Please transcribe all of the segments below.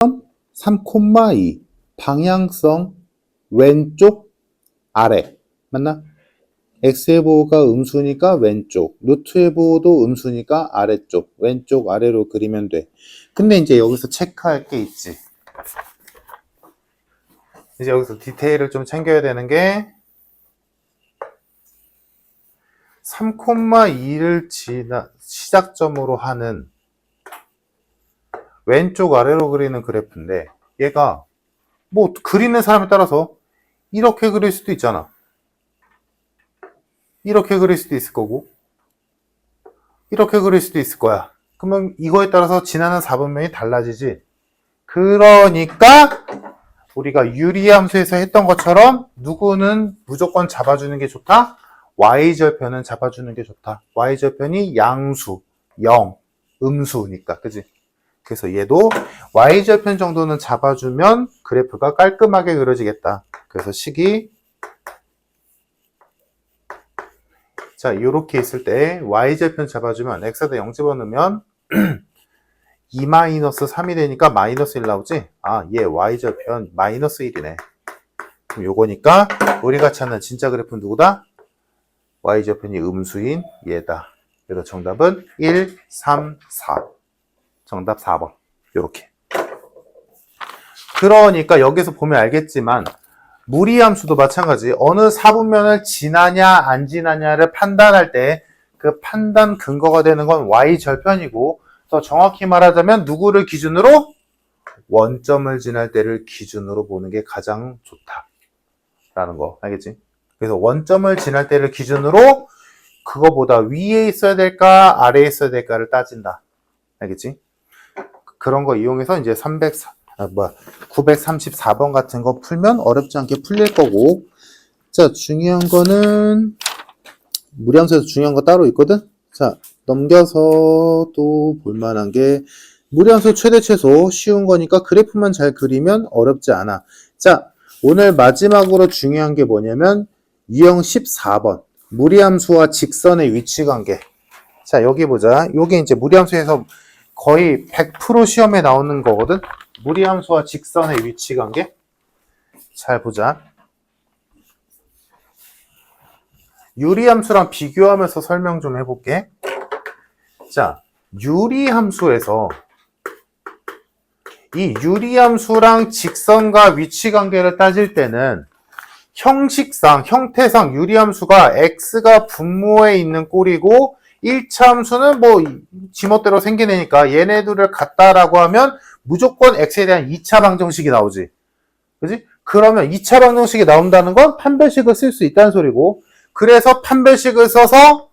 3,2 방향성 왼쪽 아래 맞나? x의 보호가 음수니까 왼쪽, 루트의 보호도 음수니까 아래쪽, 왼쪽 아래로 그리면 돼. 근데 이제 여기서 체크할 게 있지. 이제 여기서 디테일을 좀 챙겨야 되는 게 3,2를 시작점으로 하는 왼쪽 아래로 그리는 그래프인데 얘가 뭐 그리는 사람에 따라서 이렇게 그릴 수도 있잖아. 이렇게 그릴 수도 있을 거고 이렇게 그릴 수도 있을 거야. 그러면 이거에 따라서 지나는 4분면이 달라지지. 그러니까 우리가 유리함수에서 했던 것처럼 누구는 무조건 잡아주는 게 좋다? y절편은 잡아주는 게 좋다. y절편이 양수, 0, 음수니까 그지? 그래서 얘도 y절편 정도는 잡아주면 그래프가 깔끔하게 그려지겠다. 그래서 식이 자 이렇게 있을 때 y절편 잡아주면 x에다 0 집어넣으면 2-3이 되니까 마이너스 1 나오지? 아, 얘 y절편 마이너스 1이네. 그럼 요거니까 우리가 찾는 진짜 그래프는 누구다? y절편이 음수인 얘다. 그래서 정답은 1, 3, 4. 정답 4번. 요렇게. 그러니까 여기서 보면 알겠지만 무리함수도 마찬가지. 어느 4분면을 지나냐 안 지나냐를 판단할 때 그 판단 근거가 되는 건 y절편이고 더 정확히 말하자면 누구를 기준으로? 원점을 지날 때를 기준으로 보는 게 가장 좋다라는 거 알겠지? 그래서 원점을 지날 때를 기준으로 그거보다 위에 있어야 될까 아래에 있어야 될까를 따진다. 알겠지? 그런 거 이용해서 이제 934번 같은 거 풀면 어렵지 않게 풀릴 거고 자 중요한 거는 무리함수에서 중요한 거 따로 있거든? 자 넘겨서 또 볼만한 게 무리함수 최대 최소 쉬운 거니까 그래프만 잘 그리면 어렵지 않아. 자 오늘 마지막으로 중요한 게 뭐냐면 유형 14번 무리함수와 직선의 위치 관계. 자 여기 보자. 요게 이제 무리함수에서 거의 100% 시험에 나오는 거거든. 무리함수와 직선의 위치 관계. 잘 보자. 유리함수랑 비교하면서 설명 좀 해볼게. 자, 유리함수에서 이 유리함수랑 직선과 위치 관계를 따질 때는 형식상, 형태상 유리함수가 x가 분모에 있는 꼴이고 1차 함수는 뭐 지멋대로 생긴 애니까 얘네들을 같다라고 하면 무조건 x에 대한 2차 방정식이 나오지. 그지? 그러면 2차 방정식이 나온다는 건 판별식을 쓸 수 있다는 소리고 그래서 판별식을 써서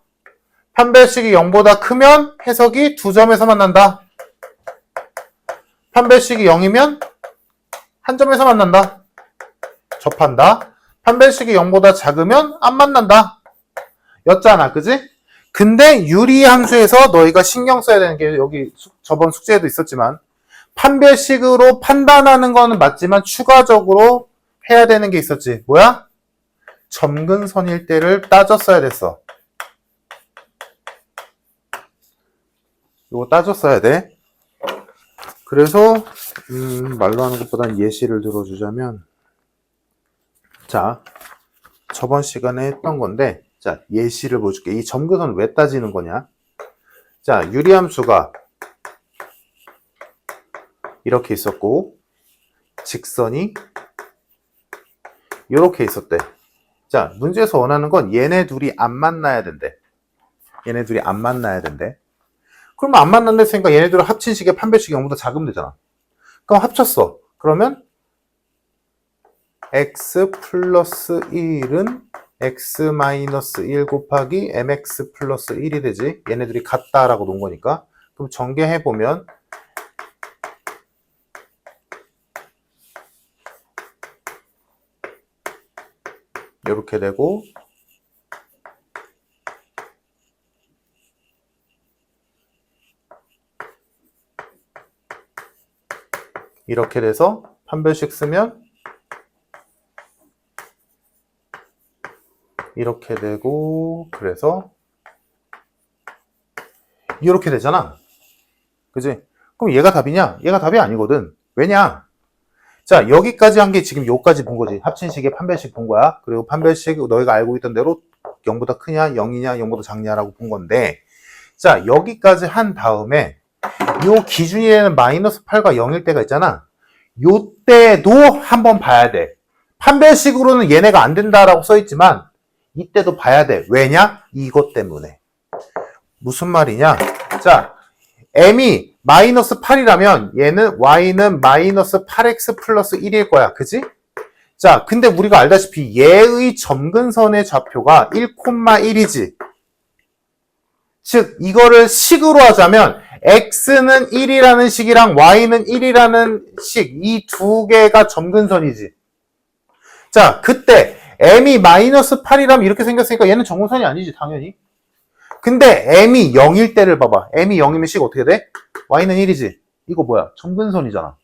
판별식이 0보다 크면 해석이 두 점에서 만난다. 판별식이 0이면 한 점에서 만난다. 접한다. 판별식이 0보다 작으면 안 만난다. 였잖아. 그지? 근데 유리함수에서 너희가 신경 써야 되는 게 여기 저번 숙제에도 있었지만 판별식으로 판단하는 거는 맞지만 추가적으로 해야 되는 게 있었지. 뭐야? 점근선일 때를 따졌어야 됐어. 이거 따졌어야 돼. 그래서 말로 하는 것보다는 예시를 들어주자면 자 저번 시간에 했던 건데 자 예시를 보여줄게. 이 점근선 왜 따지는 거냐? 자 유리함수가 이렇게 있었고 직선이 이렇게 있었대. 자 문제에서 원하는 건 얘네 둘이 안 만나야 된대. 얘네 둘이 안 만나야 된대. 그러면 안 만난다 했으니까 얘네들을 합친 식의 판별식이 0보다 작으면 되잖아. 그럼 합쳤어. 그러면 x 플러스 1은 x 마이너스 1 곱하기 mx 플러스 1이 되지. 얘네들이 같다라고 놓은 거니까. 그럼 전개해보면 이렇게 되고 이렇게 돼서 판별식 쓰면 이렇게 되고 그래서 이렇게 되잖아. 그지? 그럼 얘가 답이냐? 얘가 답이 아니거든. 왜냐? 자, 여기까지 한 게 지금 요까지 본 거지. 합친식의 판별식 본 거야. 그리고 판별식 너희가 알고 있던 대로 0보다 크냐, 0이냐, 0보다 작냐라고 본 건데, 자, 여기까지 한 다음에 요 기준이 되는 마이너스 8과 0일 때가 있잖아. 요 때도 한번 봐야 돼. 판별식으로는 얘네가 안 된다라고 써있지만 이때도 봐야 돼. 왜냐? 이것 때문에. 무슨 말이냐? 자, m이 마이너스 8이라면 얘는 y는 마이너스 8x 플러스 1일 거야. 그지? 자, 근데 우리가 알다시피 얘의 점근선의 좌표가 1,1이지. 즉, 이거를 식으로 하자면 x는 1이라는 식이랑 y는 1이라는 식, 이 두 개가 점근선이지. 자, 그때 m이 마이너스 8이라면 이렇게 생겼으니까 얘는 점근선이 아니지, 당연히. 근데 m이 0일 때를 봐봐. m이 0이면 식 어떻게 돼? y는 1이지. 이거 뭐야? 점근선이잖아.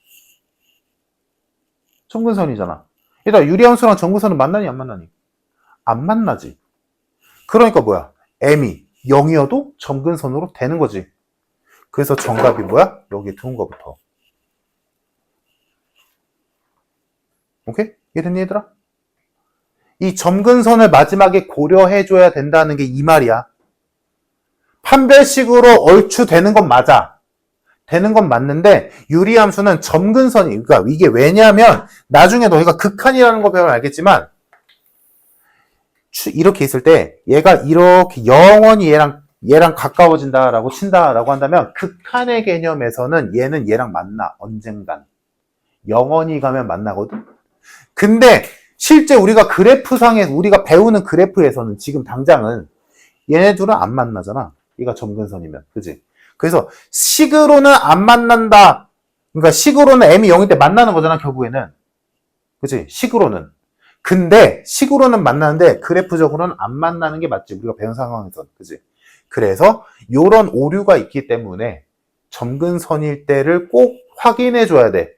점근선이잖아. 얘들아, 유리함수랑 점근선은 만나니 안 만나니? 안 만나지. 그러니까 뭐야? m이 0이어도 점근선으로 되는 거지. 그래서 정답이 뭐야? 여기 두은 거부터. 오케이? 이해됐니 얘들아? 이 점근선을 마지막에 고려해줘야 된다는 게 이 말이야. 판별식으로 얼추 되는 건 맞아. 되는 건 맞는데 유리함수는 점근선이, 그러니까 이게 왜냐하면 나중에 너희가 극한이라는 거 배우면 알겠지만 이렇게 있을 때 얘가 이렇게 영원히 얘랑 가까워진다라고 친다라고 한다면 극한의 개념에서는 얘는 얘랑 만나. 언젠간. 영원히 가면 만나거든. 근데 실제 우리가 그래프상에 우리가 배우는 그래프에서는 지금 당장은 얘네 둘은 안 만나잖아. 얘가 점근선이면. 그지? 그래서 식으로는 안 만난다. 그러니까 식으로는 m이 0일 때 만나는 거잖아, 결국에는. 그지? 식으로는. 근데 식으로는 만나는데 그래프적으로는 안 만나는 게 맞지. 우리가 배운 상황에서. 그지? 그래서 요런 오류가 있기 때문에 점근선일 때를 꼭 확인해 줘야 돼.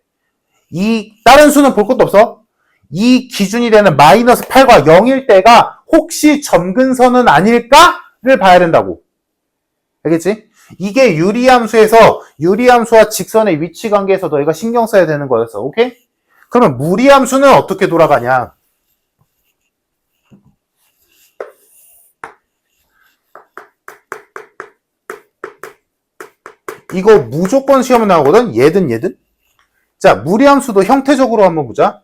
이 다른 수는 볼 것도 없어. 이 기준이 되는 마이너스 8과 0일 때가 혹시 점근선은 아닐까를 봐야 된다고. 알겠지? 이게 유리함수에서 유리함수와 직선의 위치 관계에서 너희가 신경 써야 되는 거였어. 오케이? 그러면 무리함수는 어떻게 돌아가냐? 이거 무조건 시험에 나오거든? 얘든. 자, 무리함수도 형태적으로 한번 보자.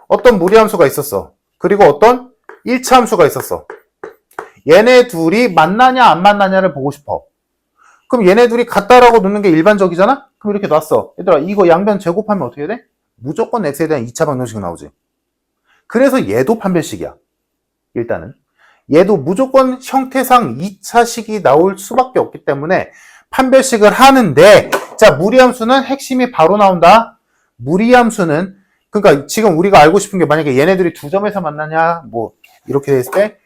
어떤 무리함수가 있었어. 그리고 어떤 1차 함수가 있었어. 얘네 둘이 만나냐 안 만나냐를 보고 싶어. 그럼 얘네 둘이 같다라고 놓는 게 일반적이잖아? 그럼 이렇게 놨어. 얘들아, 이거 양변 제곱하면 어떻게 돼? 무조건 x에 대한 2차 방정식 나오지. 그래서 얘도 판별식이야. 일단은. 얘도 무조건 형태상 2차식이 나올 수밖에 없기 때문에 판별식을 하는데, 자, 무리함수는 핵심이 바로 나온다. 무리함수는, 그러니까 지금 우리가 알고 싶은 게 만약에 얘네들이 두 점에서 만나냐, 뭐 이렇게 됐을 때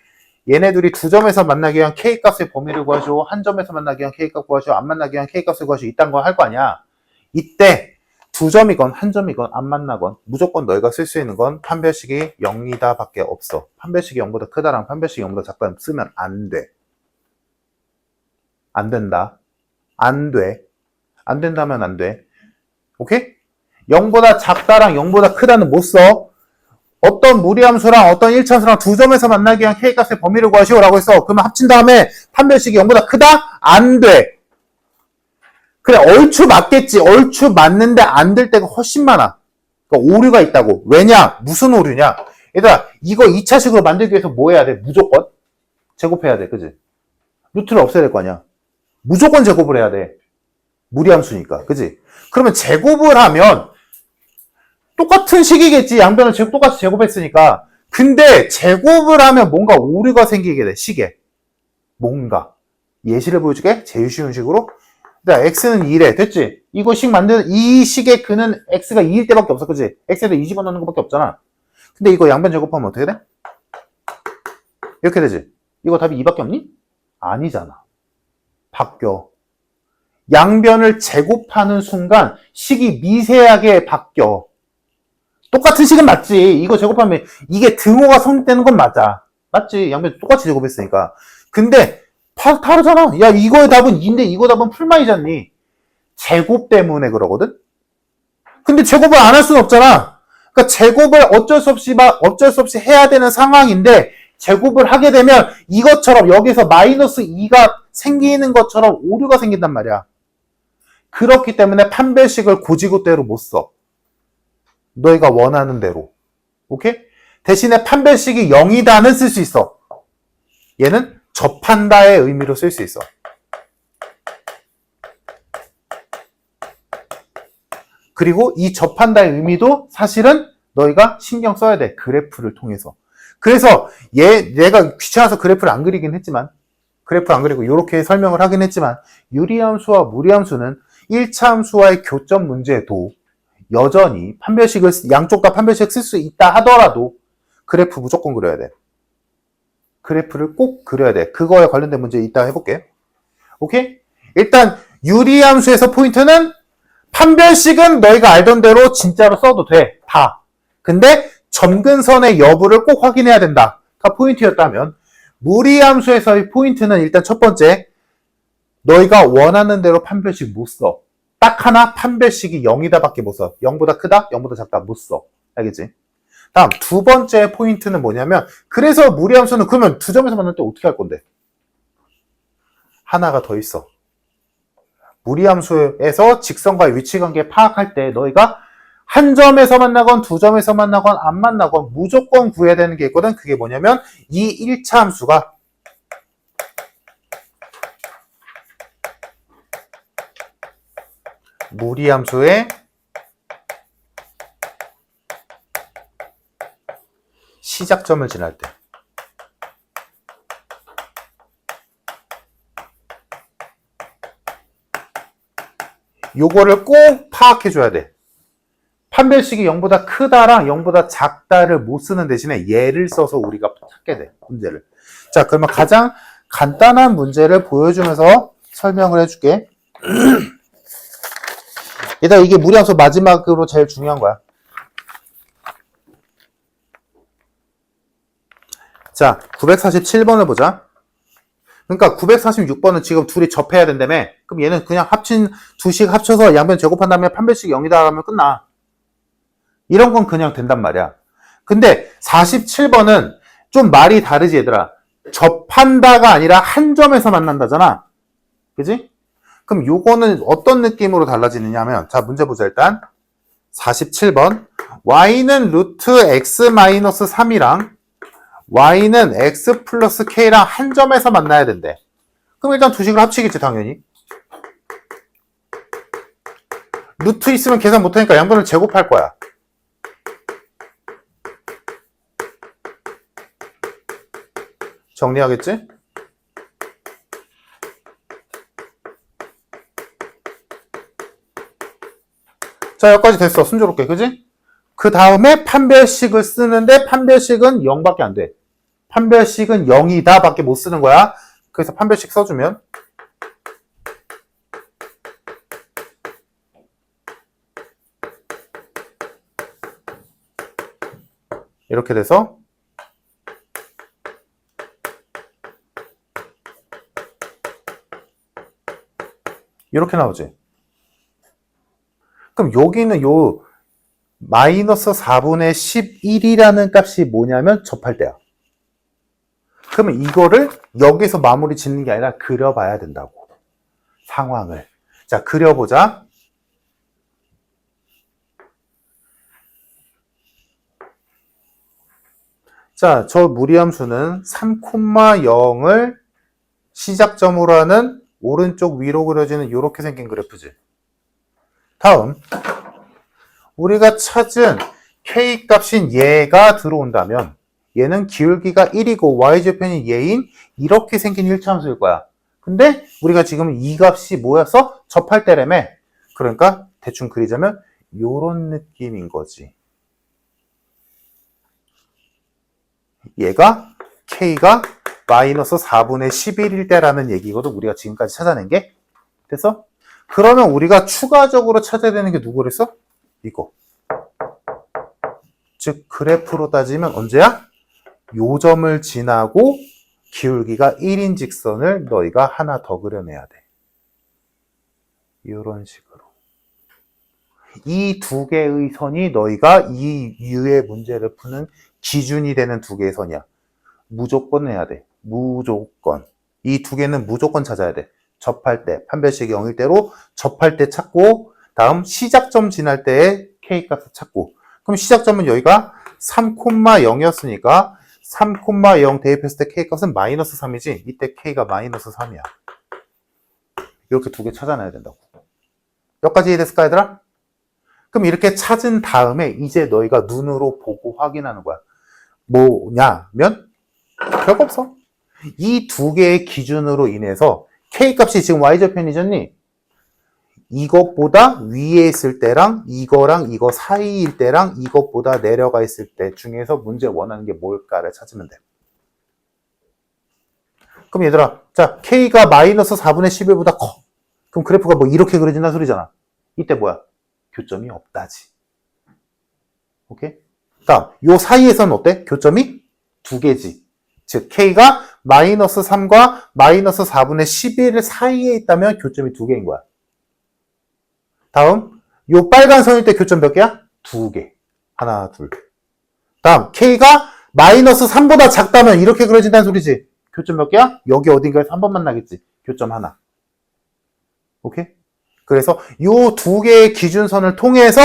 얘네들이 두 점에서 만나기 위한 K값의 범위를 구하시고 한 점에서 만나기 위한 K값 구하시고 안 만나기 위한 K값을 구하시고 이딴 거 할 거 아니야. 이때 두 점이건 한 점이건 안 만나건 무조건 너희가 쓸 수 있는 건 판별식이 0이다 밖에 없어. 판별식이 0보다 크다랑 판별식이 0보다 작다는 쓰면 안 돼. 안 된다. 안 돼. 안 된다면 안 돼. 오케이? 0보다 작다랑 0보다 크다는 못 써. 어떤 무리함수랑 어떤 1차함수랑 두 점에서 만나기 위한 K값의 범위를 구하시오라고 했어. 그러면 합친 다음에 판별식이 0보다 크다? 안 돼. 그래, 얼추 맞겠지. 얼추 맞는데 안 될 때가 훨씬 많아. 그러니까 오류가 있다고. 왜냐? 무슨 오류냐? 얘들아, 이거 2차식으로 만들기 위해서 뭐 해야 돼? 무조건? 제곱해야 돼. 그지? 루트를 없애야 될 거 아니야. 무조건 제곱을 해야 돼. 무리함수니까. 그지? 그러면 제곱을 하면 똑같은 식이겠지. 양변을 똑같이 제곱했으니까. 근데 제곱을 하면 뭔가 오류가 생기게 돼. 식에. 뭔가. 예시를 보여줄게. 제일 쉬운 식으로. x는 2래. 됐지? 이거 식 만드는, 이 식의 근은 x가 2일 때밖에 없어. 그지? x에다 2 집어넣는 것밖에 없잖아. 근데 이거 양변 제곱하면 어떻게 돼? 이렇게 되지? 이거 답이 2밖에 없니? 아니잖아. 바뀌어. 양변을 제곱하는 순간 식이 미세하게 바뀌어. 똑같은 식은 맞지. 이거 제곱하면 이게 등호가 성립되는 건 맞아. 맞지? 양변 똑같이 제곱했으니까. 근데 다르잖아. 야, 이거의 답은 2인데 이거 답은 풀만이잖니. 제곱 때문에 그러거든? 근데 제곱을 안 할 수는 없잖아. 그러니까 제곱을 어쩔 수 없이 해야 되는 상황인데 제곱을 하게 되면 이것처럼 여기서 마이너스 2가 생기는 것처럼 오류가 생긴단 말이야. 그렇기 때문에 판별식을 고지고대로 못 써. 너희가 원하는 대로. 오케이? 대신에 판별식이 0이다는 쓸 수 있어. 얘는 접한다의 의미로 쓸 수 있어. 그리고 이 접한다의 의미도 사실은 너희가 신경 써야 돼. 그래프를 통해서. 그래서 내가 귀찮아서 그래프를 안 그리긴 했지만, 그래프 안 그리고 이렇게 설명을 하긴 했지만, 유리함수와 무리함수는 1차 함수와의 교점 문제도 여전히 양쪽 다 판별식 쓸 수 있다 하더라도 그래프 무조건 그려야 돼. 그래프를 꼭 그려야 돼. 그거에 관련된 문제 이따 해볼게. 오케이? 일단 유리함수에서 포인트는 판별식은 너희가 알던 대로 진짜로 써도 돼. 다. 근데 점근선의 여부를 꼭 확인해야 된다가 포인트였다면 무리함수에서의 포인트는 일단 첫 번째, 너희가 원하는 대로 판별식 못 써. 딱 하나 판별식이 0이다 밖에 못 써. 0보다 크다? 0보다 작다? 못 써. 알겠지? 다음 두 번째 포인트는 뭐냐면, 그래서 무리함수는 그러면 두 점에서 만날 때 어떻게 할 건데? 하나가 더 있어. 무리함수에서 직선과의 위치관계 파악할 때 너희가 한 점에서 만나건 두 점에서 만나건 안 만나건 무조건 구해야 되는 게 있거든. 그게 뭐냐면 이 1차 함수가 무리함수의 시작점을 지날 때, 요거를 꼭 파악해줘야 돼. 판별식이 0보다 크다랑 0보다 작다를 못 쓰는 대신에 얘를 써서 우리가 찾게 돼, 문제를. 자, 그러면 가장 간단한 문제를 보여주면서 설명을 해줄게. 일단 이게 무리함수 마지막으로 제일 중요한 거야. 자, 947번을 보자. 그러니까 946번은 지금 둘이 접해야 된다며. 그럼 얘는 그냥 두식 합쳐서 양변 제곱한 다음에 판별식 0이다 하면 끝나. 이런 건 그냥 된단 말이야. 근데 47번은 좀 말이 다르지, 얘들아. 접한다가 아니라 한 점에서 만난다잖아. 그지? 그럼 요거는 어떤 느낌으로 달라지느냐 하면, 자, 문제 보자, 일단. 47번. y는 루트 x-3이랑 y는 x 플러스 k랑 한 점에서 만나야 된대. 그럼 일단 두식을 합치겠지, 당연히. 루트 있으면 계산 못하니까 양변을 제곱할 거야. 정리하겠지? 자, 여기까지 됐어. 순조롭게, 그지? 그 다음에 판별식을 쓰는데 판별식은 0밖에 안 돼. 판별식은 0이다 밖에 못 쓰는 거야. 그래서 판별식 써주면 이렇게 돼서 이렇게 나오지. 그럼 여기는 요 마이너스 4분의 11이라는 값이 뭐냐면 접할 때야. 그러면 이거를 여기서 마무리 짓는 게 아니라 그려봐야 된다고. 상황을. 자, 그려보자. 자, 저 무리함수는 3,0을 시작점으로 하는 오른쪽 위로 그려지는 이렇게 생긴 그래프지. 다음, 우리가 찾은 k 값인 얘가 들어온다면 얘는 기울기가 1이고 y좌표는 얘인 이렇게 생긴 1차 함수일 거야. 근데 우리가 지금 이 값이 뭐였어? 접할 때라며. 그러니까 대충 그리자면 요런 느낌인 거지. 얘가 k가 마이너스 4분의 11일 때라는 얘기거든. 우리가 지금까지 찾아낸 게. 됐어? 그러면 우리가 추가적으로 찾아야 되는 게 누구랬어? 이거. 즉 그래프로 따지면 언제야? 요 점을 지나고 기울기가 1인 직선을 너희가 하나 더 그려내야 돼. 이런 식으로. 이 두 개의 선이 너희가 이 유의 문제를 푸는 기준이 되는 두 개의 선이야. 무조건 해야 돼. 무조건. 이 두 개는 무조건 찾아야 돼. 접할 때, 판별식이 0일 때로 접할 때 찾고, 다음 시작점 지날 때의 K값을 찾고. 그럼 시작점은 여기가 3,0이었으니까 3,0 대입했을 때 K값은 마이너스 3이지. 이때 K가 마이너스 3이야. 이렇게 두 개 찾아내야 된다고. 여기까지 이해됐을까, 얘들아? 그럼 이렇게 찾은 다음에 이제 너희가 눈으로 보고 확인하는 거야. 뭐냐면 별거 없어. 이 두 개의 기준으로 인해서 K값이 지금 Y절편이잖니? 이것보다 위에 있을 때랑 이거랑 이거 사이일 때랑 이것보다 내려가 있을 때 중에서 문제 원하는 게 뭘까를 찾으면 돼. 그럼 얘들아, 자, K가 마이너스 4분의 11보다 커. 그럼 그래프가 뭐 이렇게 그려진다는 소리잖아. 이때 뭐야? 교점이 없다지. 오케이? 다음, 요 사이에서는 어때? 교점이 두 개지. 즉, K가 마이너스 3과 마이너스 4분의 11 사이에 있다면 교점이 두 개인 거야. 다음, 요 빨간 선일 때 교점 몇 개야? 두 개. 하나, 둘. 다음, K가 마이너스 3보다 작다면 이렇게 그려진다는 소리지. 교점 몇 개야? 여기 어딘가에서 한 번 만나겠지. 교점 하나. 오케이? 그래서 요 두 개의 기준선을 통해서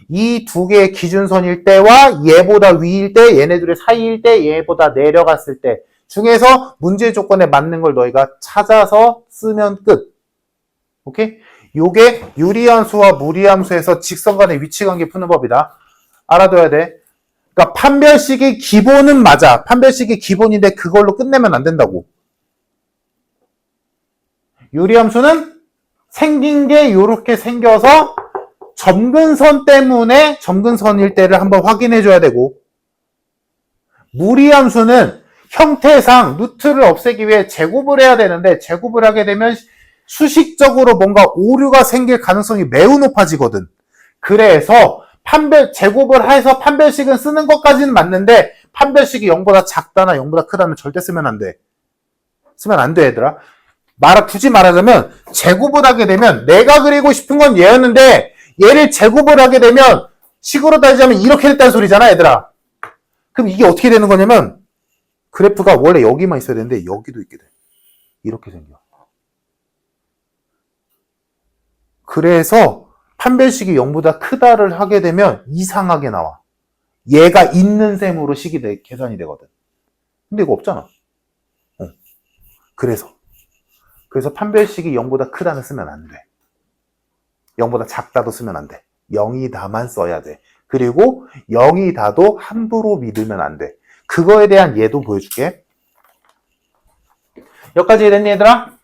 이 두 개의 기준선일 때와 얘보다 위일 때, 얘네들의 사이일 때, 얘보다 내려갔을 때 중에서 문제 조건에 맞는 걸 너희가 찾아서 쓰면 끝. 오케이? 요게 유리함수와 무리함수에서 직선 간의 위치관계 푸는 법이다. 알아둬야 돼. 그러니까 판별식의 기본은 맞아. 판별식의 기본인데 그걸로 끝내면 안 된다고. 유리함수는 생긴 게 요렇게 생겨서 점근선 때문에 점근선일 때를 한번 확인해 줘야 되고, 무리함수는 형태상 루트를 없애기 위해 제곱을 해야 되는데 제곱을 하게 되면 수식적으로 뭔가 오류가 생길 가능성이 매우 높아지거든. 그래서 제곱을 해서 판별식은 쓰는 것까지는 맞는데 판별식이 0보다 작다나 0보다 크다면 절대 쓰면 안 돼. 쓰면 안 돼, 얘들아. 굳이 말하자면 제곱을 하게 되면 내가 그리고 싶은 건 얘였는데 얘를 제곱을 하게 되면 식으로 따지자면 이렇게 됐다는 소리잖아, 얘들아. 그럼 이게 어떻게 되는 거냐면 그래프가 원래 여기만 있어야 되는데 여기도 있게 돼. 이렇게 생겨. 그래서 판별식이 0보다 크다를 하게 되면 이상하게 나와. 얘가 있는 셈으로 계산이 되거든. 근데 이거 없잖아. 그래서 판별식이 0보다 크다는 쓰면 안 돼. 0보다 작다도 쓰면 안 돼. 0이다만 써야 돼. 그리고 0이다도 함부로 믿으면 안 돼. 그거에 대한 예도 보여줄게. 여기까지 이해됐니, 얘들아?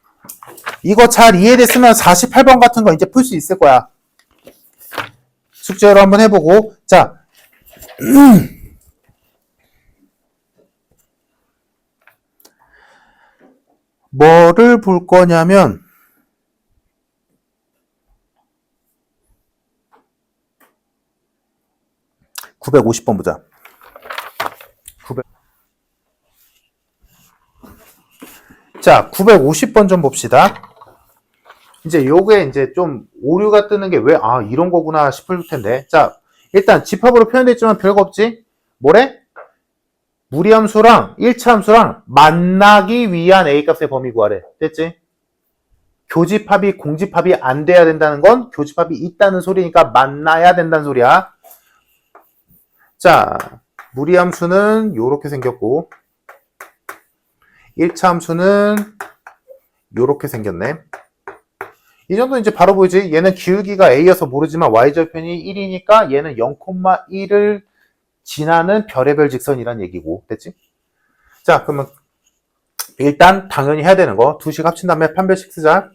이거 잘 이해됐으면 48번 같은 거 이제 풀 수 있을 거야. 숙제로 한번 해보고. 자, 뭐를 볼 거냐면 950번 보자. 자, 950번 좀 봅시다. 이제 요게 이제 좀 오류가 뜨는 게 왜, 이런 거구나 싶을 텐데. 자, 일단 집합으로 표현되어 있지만 별거 없지? 뭐래? 무리함수랑 1차 함수랑 만나기 위한 A값의 범위 구하래. 됐지? 교집합이 공집합이 안 돼야 된다는 건 교집합이 있다는 소리니까 만나야 된다는 소리야. 자, 무리함수는 요렇게 생겼고 1차 함수는 요렇게 생겼네. 이 정도 이제 바로 보이지? 얘는 기울기가 A여서 모르지만 Y절편이 1이니까 얘는 0,1을 지나는 별의별 직선이란 얘기고. 됐지? 자, 그러면 일단 당연히 해야 되는 거. 두식 합친 다음에 판별식 쓰자.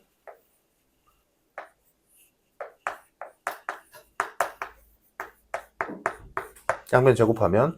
양변 제곱하면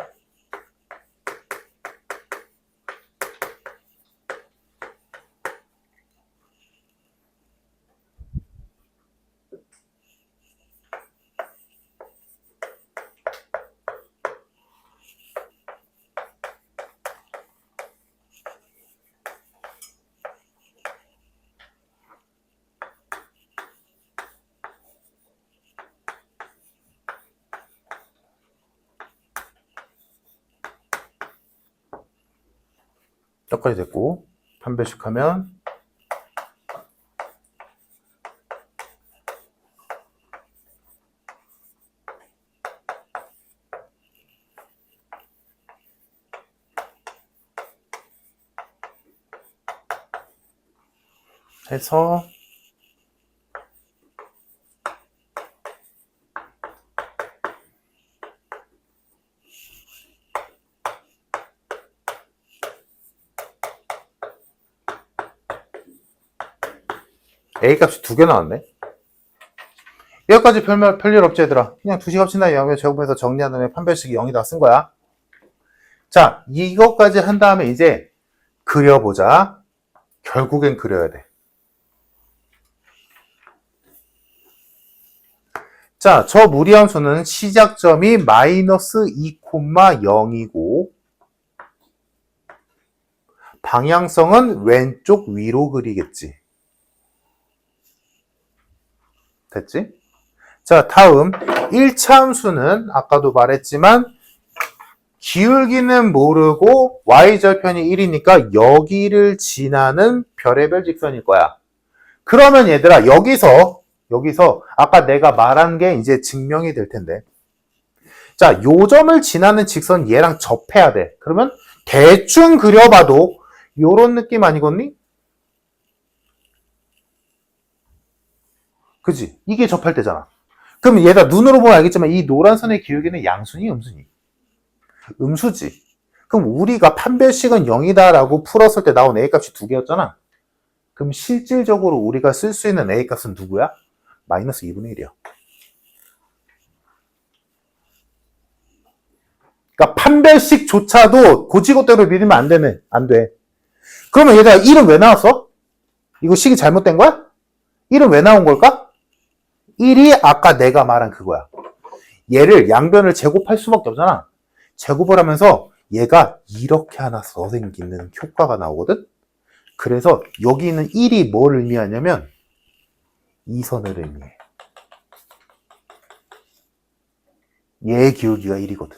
여기까지 됐고 판별식하면 해서 A 값이 2개 나왔네. 여기까지 별일 없지 얘들아. 그냥 2식 합친다 양변 제곱해서 정리한 다음에 판별식이 0이다 쓴 거야. 자, 이것까지 한 다음에 이제 그려보자. 결국엔 그려야 돼. 자, 저 무리함수는 시작점이 마이너스 2,0이고 방향성은 왼쪽 위로 그리겠지. 됐지? 자, 다음 1차 함수는 아까도 말했지만 기울기는 모르고 y절편이 1이니까 여기를 지나는 별의별 직선일 거야. 그러면 얘들아 여기서 아까 내가 말한 게 이제 증명이 될 텐데, 자, 요 점을 지나는 직선 얘랑 접해야 돼. 그러면 대충 그려봐도 요런 느낌 아니겠니? 그지? 이게 접할 때잖아. 그럼 얘가 눈으로 보면 알겠지만 이 노란 선의 기울기는 양수니 음수니? 음수지. 그럼 우리가 판별식은 0이다라고 풀었을 때 나온 A값이 2개였잖아. 그럼 실질적으로 우리가 쓸 수 있는 A값은 누구야? 마이너스 2분의 1이야. 그러니까 판별식조차도 고지고대로 믿으면 안 돼. 그러면 얘들아 1은 왜 나왔어? 이거 식이 잘못된 거야? 1은 왜 나온 걸까? 1이 아까 내가 말한 그거야. 얘를 양변을 제곱할 수밖에 없잖아. 제곱을 하면서 얘가 이렇게 하나 더 생기는 효과가 나오거든? 그래서 여기 있는 1이 뭘 의미하냐면 이 선을 의미해. 얘의 기울기가 1이거든.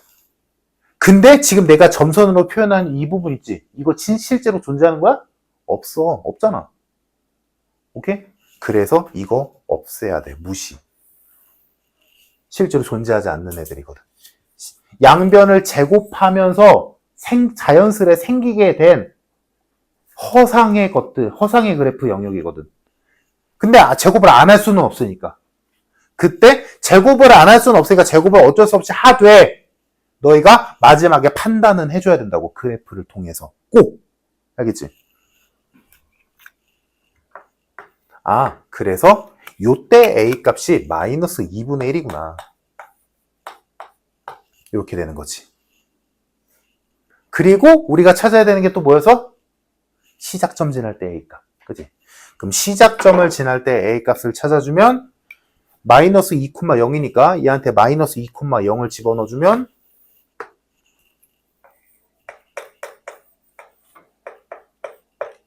근데 지금 내가 점선으로 표현한 이 부분 있지? 이거 실제로 존재하는 거야? 없잖아. 오케이? 그래서 이거 없애야 돼. 무시. 실제로 존재하지 않는 애들이거든. 양변을 제곱하면서 자연스레 생기게 된 허상의 것들, 허상의 그래프 영역이거든. 근데 제곱을 안 할 수는 없으니까. 그때 제곱을 안 할 수는 없으니까 제곱을 어쩔 수 없이 하되 너희가 마지막에 판단은 해줘야 된다고. 그래프를 통해서. 꼭. 알겠지? 아, 그래서 요때 A값이 마이너스 2분의 1이구나. 이렇게 되는 거지. 그리고 우리가 찾아야 되는 게 또 뭐여서? 시작점 지날 때 A값. 그치? 그럼 시작점을 지날 때 A값을 찾아주면 마이너스 2,0이니까 얘한테 마이너스 2,0을 집어넣어주면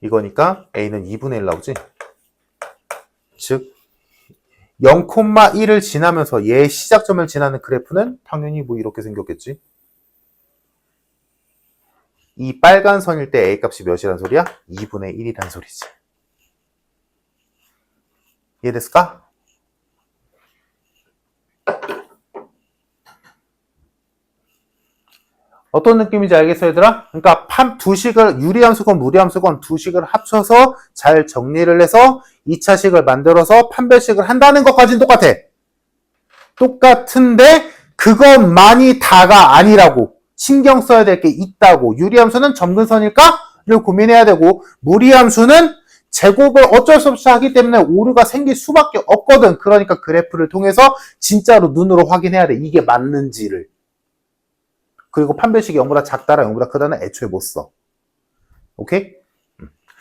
이거니까 A는 2분의 1 나오지? 즉 0,1을 지나면서 얘의 시작점을 지나는 그래프는 당연히 뭐 이렇게 생겼겠지? 이 빨간 선일 때 A값이 몇이란 소리야? 2분의 1이란 소리지. 이해됐을까? 어떤 느낌인지 알겠어 얘들아? 그러니까 두 식을 유리함수건 무리함수건 두 식을 합쳐서 잘 정리를 해서 2차 식을 만들어서 판별식을 한다는 것까지는 똑같아. 똑같은데 그것만이 다가 아니라고. 신경 써야 될 게 있다고. 유리함수는 점근선일까?를 고민해야 되고 무리함수는 제곱을 어쩔 수 없이 하기 때문에 오류가 생길 수밖에 없거든. 그러니까 그래프를 통해서 진짜로 눈으로 확인해야 돼. 이게 맞는지를. 그리고 판별식이 0보다 작다라 0보다 크다는 애초에 못 써. 오케이?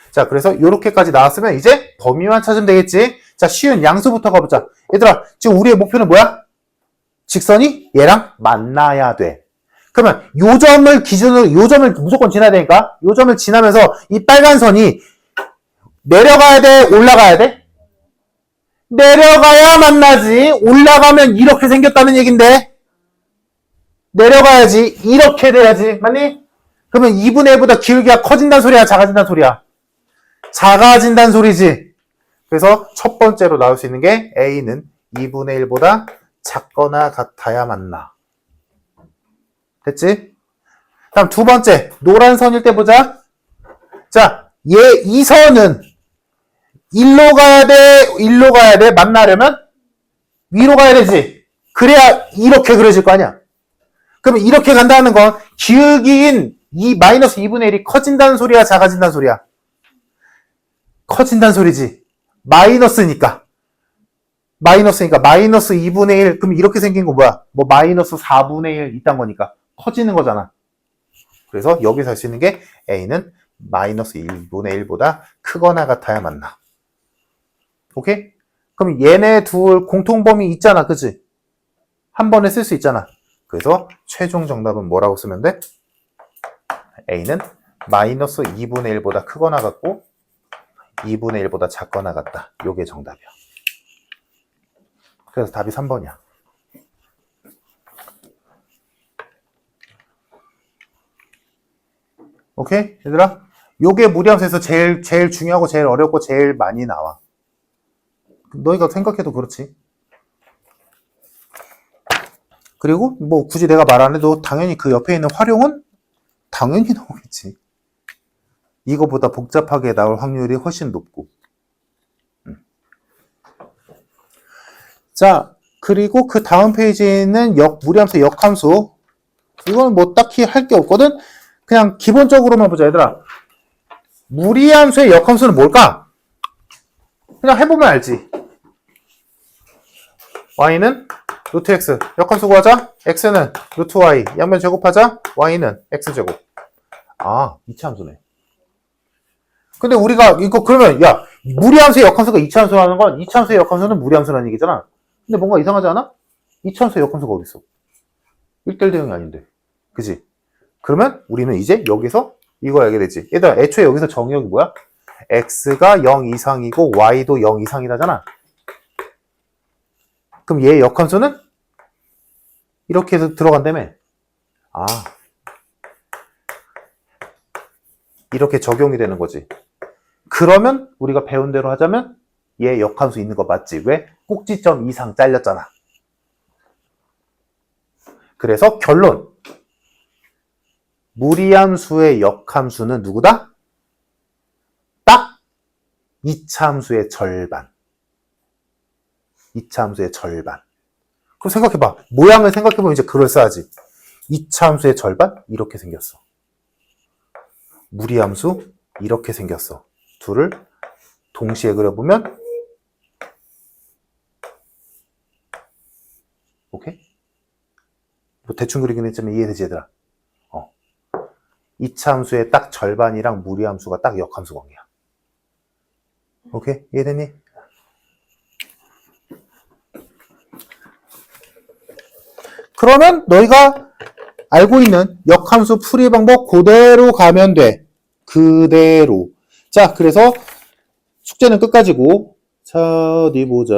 자, 그래서 이렇게까지 나왔으면 이제 범위만 찾으면 되겠지. 자, 쉬운 양수부터 가보자. 얘들아, 지금 우리의 목표는 뭐야? 직선이 얘랑 만나야 돼. 그러면 요 점을 기준으로, 요 점을 무조건 지나야 되니까 요 점을 지나면서 이 빨간 선이 내려가야 돼? 올라가야 돼? 내려가야 만나지. 올라가면 이렇게 생겼다는 얘긴데 내려가야지. 이렇게 돼야지. 맞니? 그러면 2분의 1보다 기울기가 커진다는 소리야, 작아진다는 소리야? 작아진다는 소리지. 그래서 첫 번째로 나올 수 있는 게 A는 2분의 1보다 작거나 같아야 맞나. 됐지? 다음 두 번째, 노란 선일 때 보자. 자, 이 선은 일로 가야 돼, 만나려면 위로 가야 되지. 그래야 이렇게 그려질 거 아니야. 그러면 이렇게 간다는 건 기울기인 이 마이너스 2분의 1이 커진다는 소리야, 작아진다는 소리야? 커진다는 소리지. 마이너스니까 마이너스 2분의 1. 그럼 이렇게 생긴 거 뭐야? 뭐 마이너스 4분의 1 이딴 거니까 커지는 거잖아. 그래서 여기서 할 수 있는 게 A는 마이너스 1분의 1보다 크거나 같아야 맞나. 오케이? 그럼 얘네 둘 공통범위 있잖아, 그치? 한 번에 쓸 수 있잖아. 그래서 최종 정답은 뭐라고 쓰면 돼? A는 마이너스 2분의 1보다 크거나 같고 2분의 1보다 작거나 같다. 요게 정답이야. 그래서 답이 3번이야. 오케이? 얘들아? 요게 무리함수에서 제일 중요하고 제일 어렵고 제일 많이 나와. 너희가 생각해도 그렇지. 그리고 뭐 굳이 내가 말 안 해도 당연히 그 옆에 있는 활용은 당연히 나오겠지. 이거보다 복잡하게 나올 확률이 훨씬 높고. 자, 그리고 그 다음 페이지는 무리함수 역함수. 이거는 뭐 딱히 할 게 없거든? 그냥 기본적으로만 보자, 얘들아. 무리함수의 역함수는 뭘까? 그냥 해보면 알지. y는 루트 x. 역함수 구하자. x는 루트 y. 양면 제곱하자. y는 x제곱. 아, 이차함수네. 근데 우리가 이거 그러면 야, 무리함수의 역함수가 이차함수라는 건 이차함수의 역함수는 무리함수라는 얘기잖아. 근데 뭔가 이상하지 않아? 이차함수의 역함수가 어딨어? 1대1 대응이 아닌데. 그치? 그러면 우리는 이제 여기서 이거 알게 되지. 얘들아, 애초에 여기서 정의역이 뭐야? x가 0 이상이고 y도 0 이상이라잖아. 그럼 얘의 역함수는 이렇게 해서 들어간다며. 아, 이렇게 적용이 되는 거지. 그러면 우리가 배운 대로 하자면 얘 역함수 있는 거 맞지? 왜? 꼭지점 이상 잘렸잖아. 그래서 결론. 무리함수의 역함수는 누구다? 딱 이차함수의 절반. 이차함수의 절반. 그럼 생각해봐. 모양을 생각해보면 이제 그럴싸하지. 이차함수의 절반? 이렇게 생겼어. 무리함수? 이렇게 생겼어. 둘을 동시에 그려보면 오케이? 뭐 대충 그리긴 했지만 이해되지, 얘들아? 이차함수의 딱 절반이랑 무리함수가 딱 역함수 관계야. 오케이? 이해됐니? 그러면 너희가 알고 있는 역함수 풀이 방법 그대로 가면 돼. 그대로. 자, 그래서 숙제는 끝까지고. 자, 어디 보자.